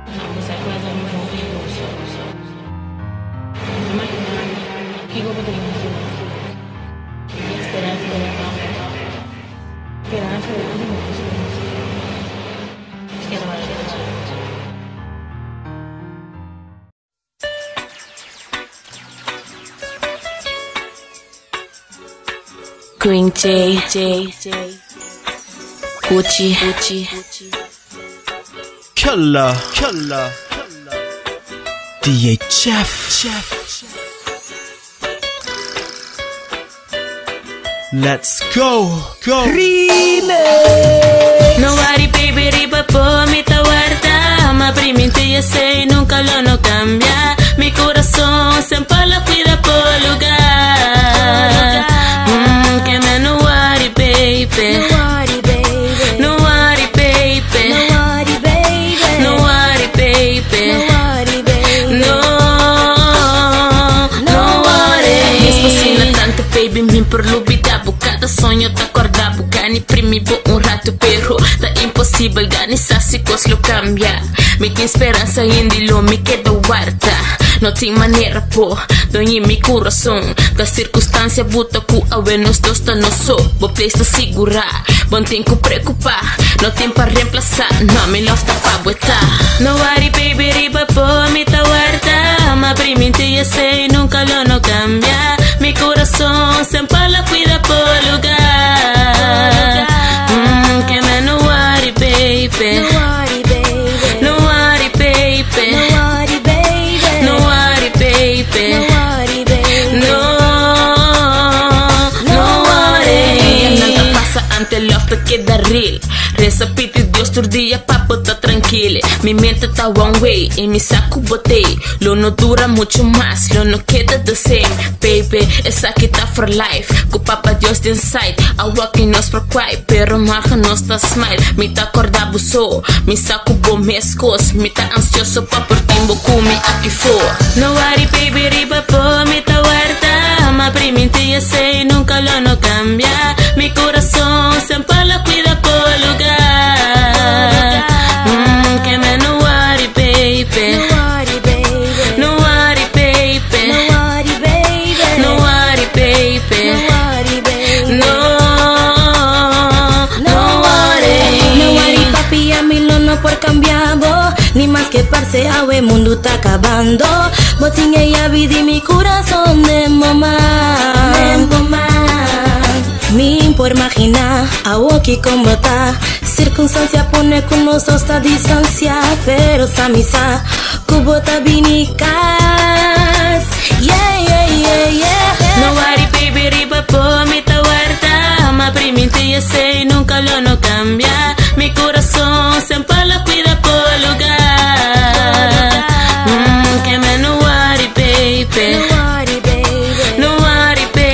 Não se acuerda de meu amigo. Que vou poder fazer? Esperança de Green J, Gucci, Killer, DHF. Let's go. No worry baby, riba po mi tawarta. Ma primente ya sé, nunca lo no cambia. Mi corazón siempre lo cuida por lugar. Que me no worry baby. No worry baby. No worry baby. No worry. Mi spasina tanto baby, mi por lubida bukata sonho ta corda bukani primibo rato pero tá impossível ganhar se cos lo cambia. Me tem esperança hindi lo me quedo guarda. Não tem maneira pô, donhe mi coração. Da circunstância buta ku awe nos dos ta no so. Bo place ta segurar, bon tem que preocupar. Não tem para reemplazar, não me love ta pa bueta. No worry baby, riba po mi ta guarda. Ma primente ya sei, nunca lo no cambia. Mi corazón siempre la cuida por lugar. Que me no worry baby. No worry baby. No worry baby. No worry. Nada pasa ante love te queda real. Reza piti Dios tur dia papo tá tranquilo. Mi mente tá one way e mi saco botei. Lo no dura mucho más, lo no queda the same. Baby, essa aqui tá for life. Com papa Dios de inside. A walking nos pro cry, pero marca nos tá smile. Mi tá corda buso, mi saco bom mescos. Mi tá ansioso pa por timbo kumi aqui for. No worry baby, riba po mi tá guarda. Ma primente ya sei, nunca lo no cambia. Mi corazón siempre lo cuida por lugar. Que me no worry baby. No worry baby. No worry baby. No worry papi, a mí lo no por cambiado. Ni más que parce awe mundo tá acabando. Botinha ya vida y mi corazón de mamá. Mi por imaginar a que como tá. Circunstância pone com nós está distancia. Pero sa misa cubo tá binicas. Yeah. No worry baby, riba po mi ta guarda. Ma primente ya sei, nunca lo no cambia. Mi corazón siempre lo cuida por lugar. Que me no worry baby. No worry baby. No worry baby.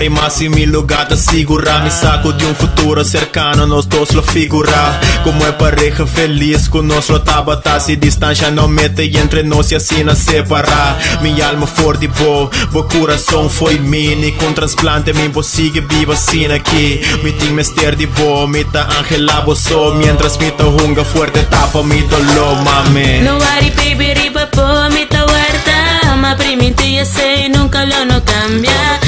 Mas em mi lugar te asegura. Mi saco de futuro cercano, nós dois lo figura. Como é pareja feliz, con nós lo tabata. Se distância não mete entre nós e assim nos separar. Mi alma for de bo coração foi mini. Com transplante me impossível viva assim aqui. Mi tem mester de bo, mi ta angela boso. Mientras mi ta hunga fuerte tapa mi dolor, mami. No worry baby, riba po mi ta guarda. Ma primente ya sei, nunca lo no cambia.